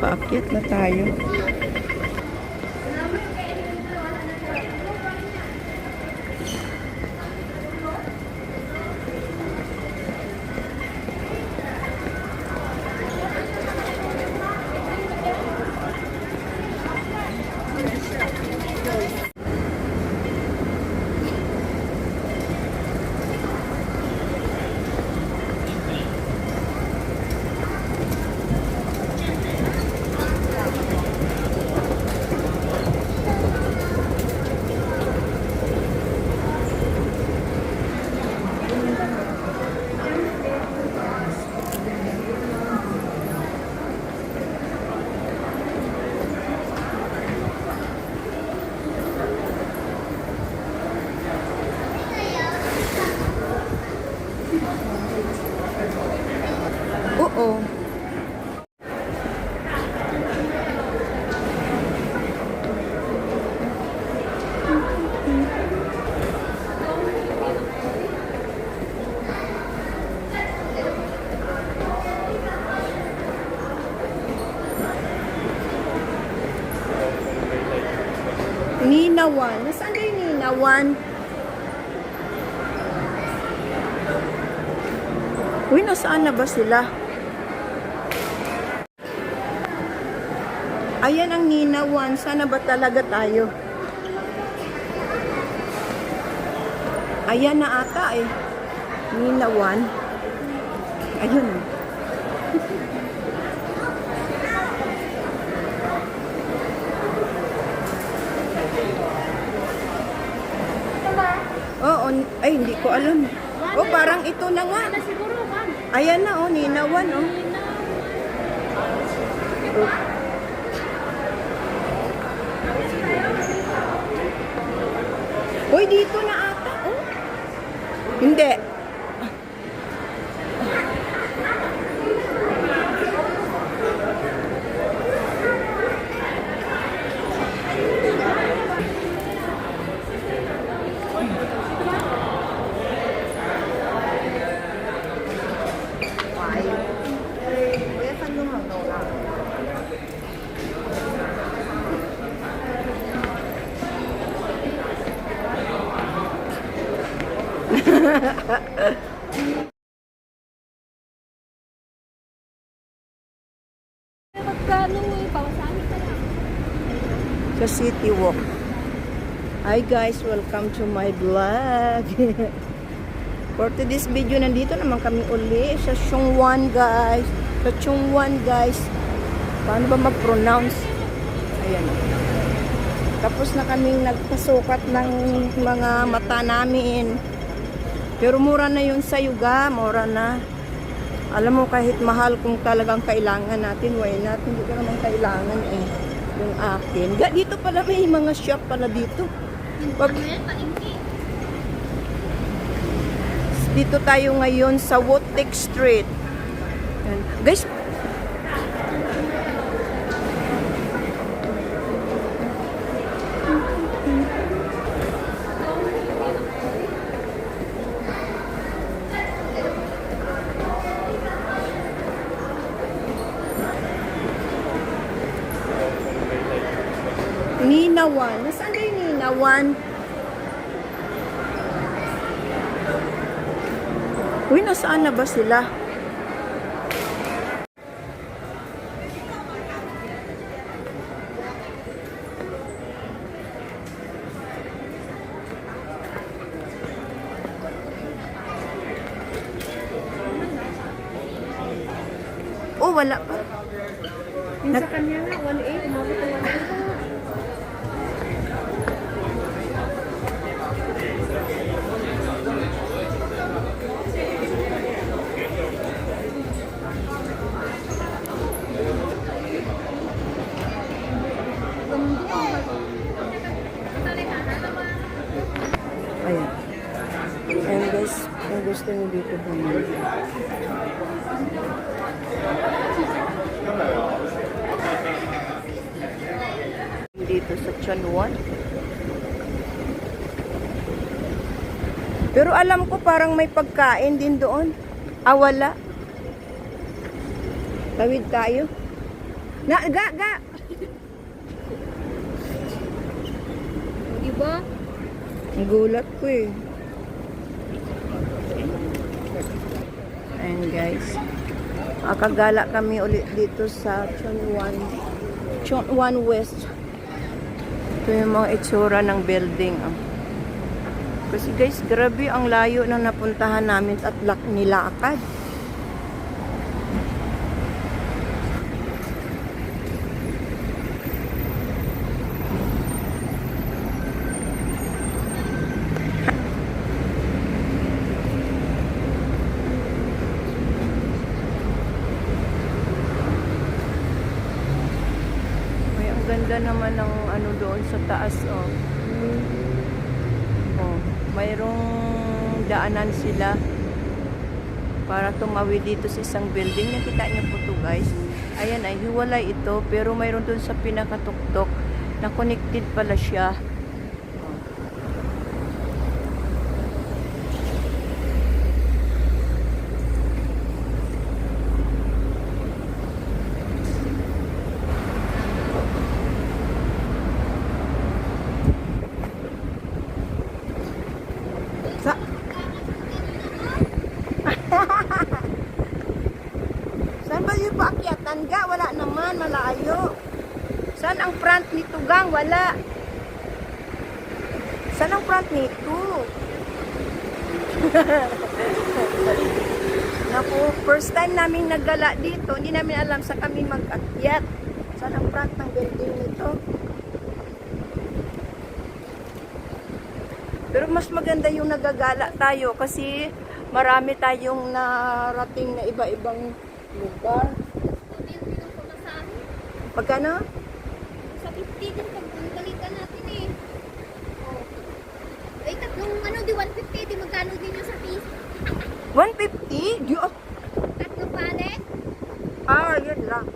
Paakyat na tayo. Oo. Ninawan. Nasaan kayo Ninawan? Uy, nasaan na ba sila? Ayan ang Ninawan. Sana ba talaga tayo? Ayan na ata eh. Ninawan. Ayun. Oo, ay hindi ko alam. Oh, parang ito na nga. Ayan na oh, Ninawan oh. Uy, dito na ata oh. Hindi. Sa City Walk. Hi guys, welcome to my vlog. For today's video, nandito naman kami uli sa Chongwan guys. Sa Chongwan guys. Paano ba mag-pronounce? Ayan. Tapos na kaming nagpasukat ng mga mata namin. Pero mura na yun sa Yuga. Mura na. Alam mo, kahit mahal kung talagang kailangan natin, why not? Hindi ko naman kailangan eh. Yung akin. Dito pala may mga shop pala dito. Dito tayo ngayon sa Wotek Street. Yan. Guys, Ninawan. Nasaan kayo Ninawan? Uy, nasaan na ba sila? Oh, wala pa. Sa kanya nga, 1.8. Umabot na 1.8. Ayan. Ayan guys, kung gusto nyo dito bumili. Dito sa Chongwan. Pero alam ko parang may pagkain din doon. Ah, wala. Tawid tayo. Ga! Diba? Ang gulat ko eh. Ayan guys. Makagala kami ulit dito sa Chonwan West. Ito yung mga itsura ng building. Oh. Kasi guys, grabe ang layo na napuntahan namin at nilakad. Ganda naman ng ano doon sa taas, oh. Oh, mayroong daanan sila para tumawid dito sa isang building. Nakita niyo po to guys. Ayan ay hiwalay ito pero mayroon doon sa pinakatuktok na connected pala siya. Saan ba yung paakyatan ga? Wala naman, malayo. Saan ang front nito gang? Wala. Saan ang front nito? Naku, first time namin naggala dito, hindi namin alam sa kami mag-akyat. Saan ang front ng building nito? Pero mas maganda yung nagagala tayo kasi marami tayong narating na iba-ibang lugar. Pagkano? Sa 50 din pag balikan natin eh. Oh. Ay, tatlong ano, di 150, di magkano din yung sa piece? 150? Diyos! Tatlong palet? Yun lang.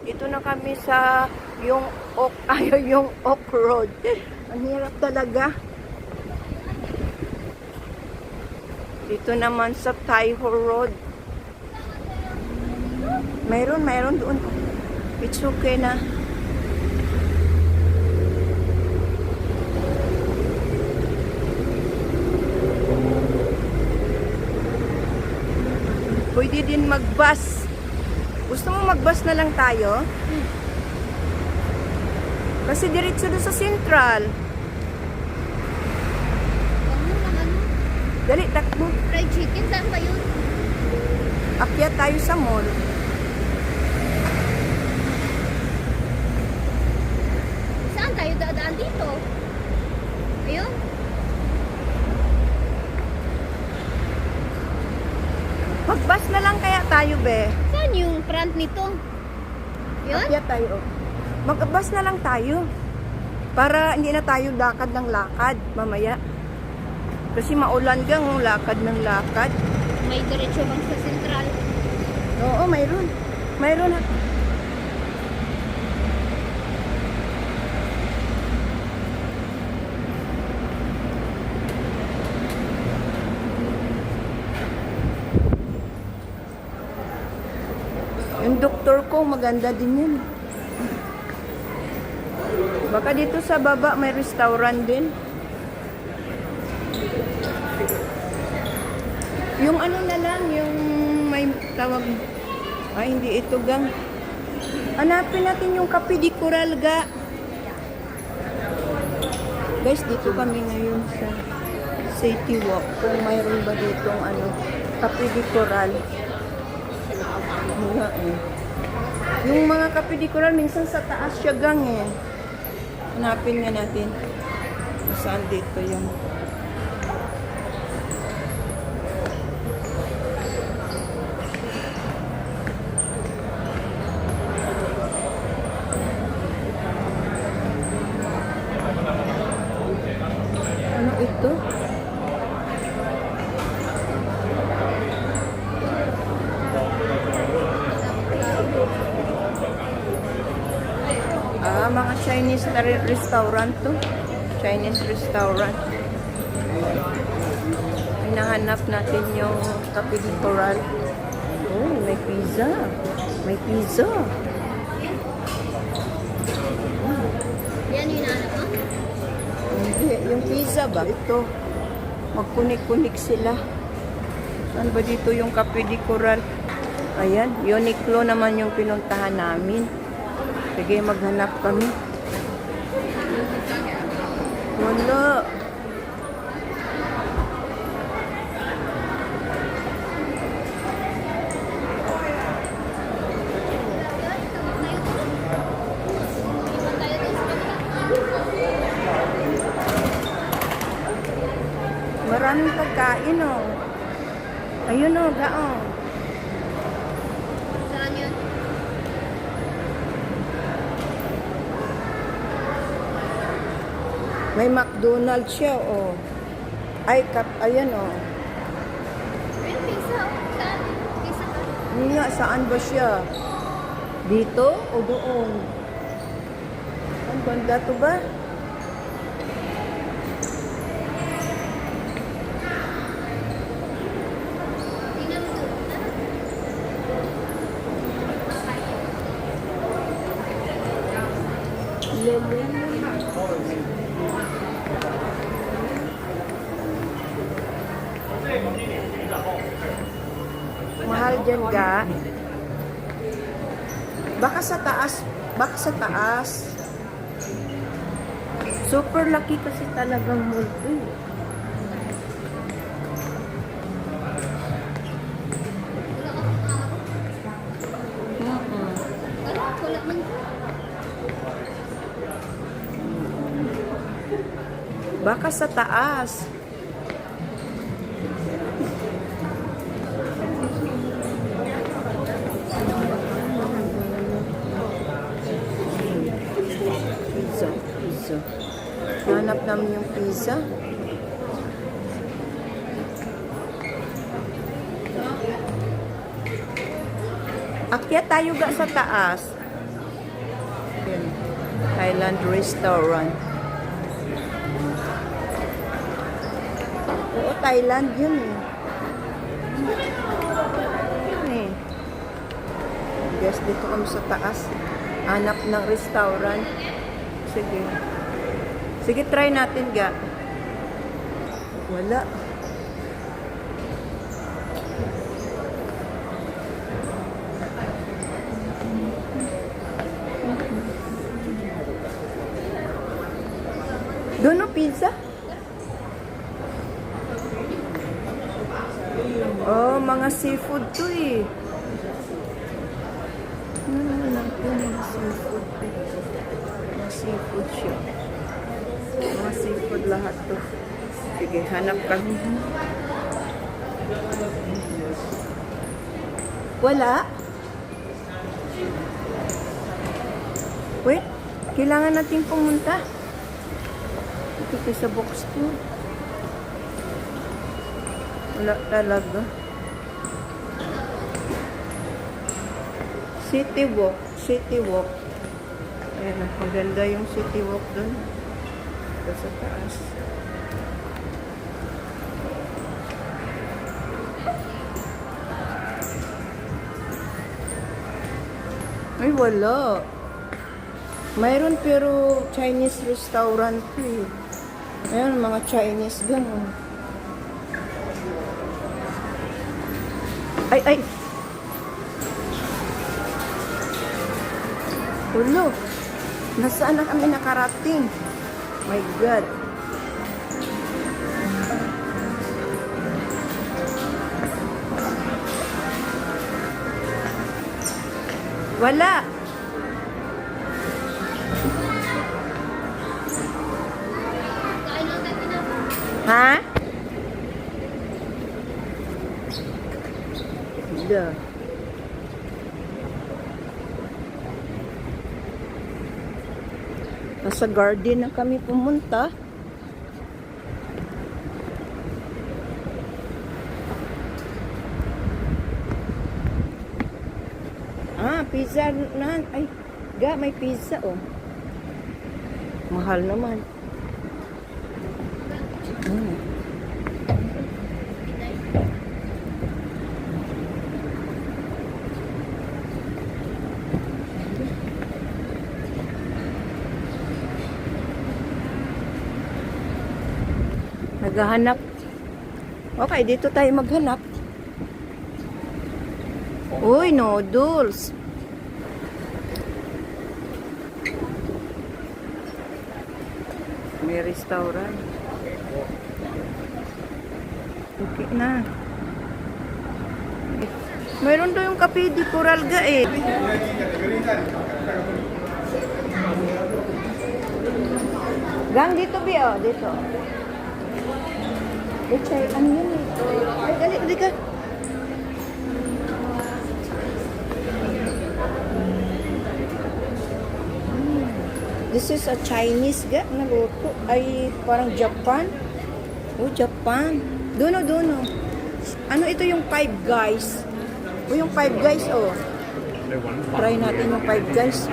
Dito na kami sa yung Oak Road. Ang hirap talaga. Dito naman sa Taiho Road. Mayroon doon. It's okay na. Pwede din mag-bus. Gusto mo mag-bus na lang tayo? Kasi diretso doon sa Central. Dali, takbo. Fried chicken, saan ba yun? Akyat tayo sa mall. Saan tayo dadaan dito? Ayun? Mag-bus na lang kaya tayo, be. Saan yung front nito? Yun? Akyat tayo. Mag-bus na lang tayo. Para hindi na tayo lakad ng lakad mamaya. Kasi maulan gang, lakad ng lakad. May diretso bang sa Central? Oo, mayroon. Mayroon na. Yung doktor ko, maganda din yun. Baka dito sa baba may restaurant din. Yung ano na lang, yung may tawag, hindi ito gang. Hanapin natin yung Cafe de Coral ga. Guys, dito kami ngayon sa City Walk. Kung mayroon ba ditong Cafe de Coral. Wala eh. Yung mga Cafe de Coral, minsan sa taas siya gang eh. Hanapin nga natin. Saan dito yung ito? Mga Chinese restaurant to. Chinese restaurant. Hinahanap natin yung Cafe de Coral. Oh, may pizza. May pizza. Yan yung hinahanap mo? Hindi, yung pizza ba? Ito. Magkunik-kunik sila. Saan ba dito yung Cafe de Coral? Ayan, Uniqlo naman yung pinuntahan namin. Sige, maghanap kami. Wala. Maraming pagkain, oh. Ayun, oh, gaong. Saan yun? May McDonald's siya, oh. Ay, ayan, oh. Ayun, pizza. Saan? Pizza ka? Hindi nga, saan ba siya? Dito o doon? Ang banda to ba? Tingnan mo doon. Mahal dyan, ga. Baka sa taas. Baka sa taas. Super laki kasi talagang multo. Wala man. Baka sa taas. Pizza. Hanap namin yung pizza. Akyat tayo ga sa taas. Yun. Thailand restaurant. Oo, Thailand yun eh. Yun eh. Guess dito kami sa taas. Hanap ng restaurant. Sige. Sige, try natin, ga. Wala. Doon no, pizza? Oh, mga seafood to eh. Wala po mga seafood. Mga seafood siya. Mga seafood lahat to. Sige, hanap kami. Wala? Wait, kailangan natin pumunta. Ito sa box to. Wala talaga. City Walk. City Walk. Ayan, maganda yung City Walk doon. Ito sa taas. Ay, wala. Mayroon pero Chinese restaurant eh. Ayan, mga Chinese gano'n. Ay! Ulo! Nasaan na kami nakarating? My God! Wala! Kain lang tayo na. Ha? Hindi. Nasa garden na kami pumunta. Ah, pizza na. Ay, ga, may pizza oh. Mahal naman. Naghahanap. Okay, dito tayo maghanap. Uy, noodles. May restaurant. Okay na. Mayroon daw yung kape di Coralga eh. Gang, dito bi oh, dito. Dito, ano yun eh? Ay, dali ka. This is a Chinese ga na luto. Ay, parang Japan. Oh, Japan. Dono. Ano ito yung Five Guys? O yung Five Guys, oh. Try natin yung Five Guys.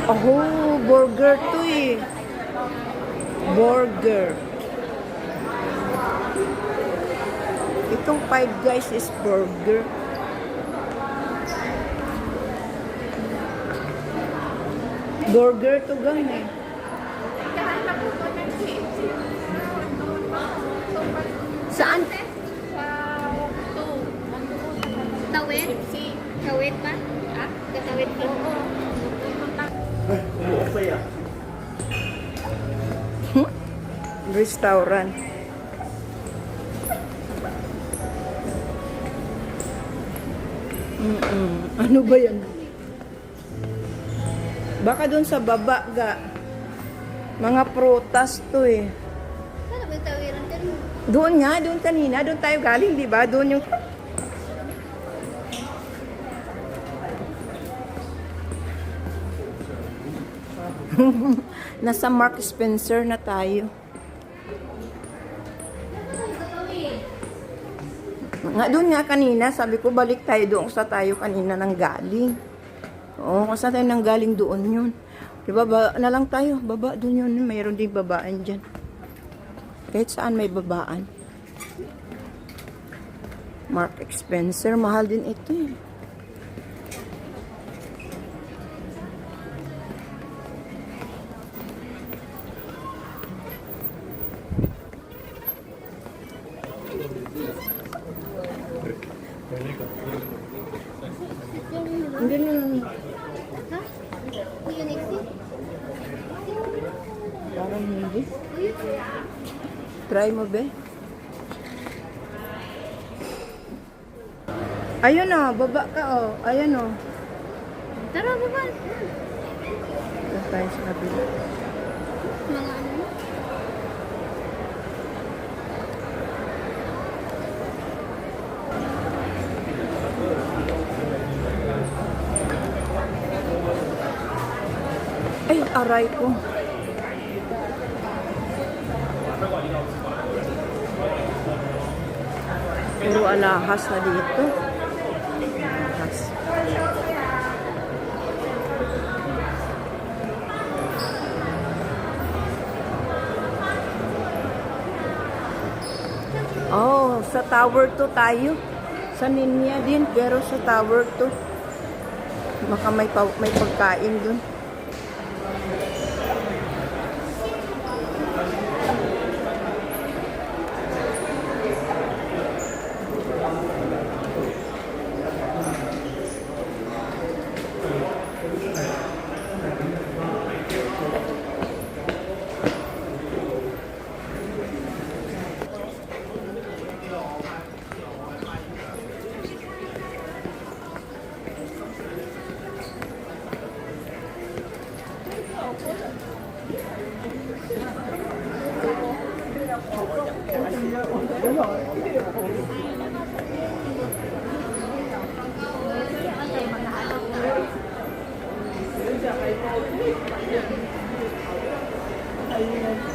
Oh, burger to eh. Burger. Itong Five Guys is burger. Burger to gang eh. Saan? Tawid? Tawid pa? Katawid pa? Restaurant. Ano ba yan? Baka doon sa baba ga. Mga prutas to eh. Saan ba yung tawiran ka rin? Doon nga, doon kanina. Doon tayo galing, di ba? Doon yung... Nasa Mark Spencer na tayo. Nga doon nga kanina, sabi ko balik tayo doon sa tayo kanina nang galing. Oo, kung saan tayo nang galing doon yun. Diba, na lang tayo, baba doon yun. Mayroon din babaan dyan. Kahit saan may babaan. Mark Spencer, mahal din ito eh. Hindi na. Ha? Kuya Nixie? Parang hindi. Kuya? Try mo be. Ayun o, baba ka o. Ayun o. Tara, baba. Ito tayo sa kabila. Mga ano? Ay, aray ko. Puro alahas na dito. Alahas. Oh, sa Tower 2 tayo. Sa Ninya din, pero sa Tower 2. Baka may pagkain dun. Ayun.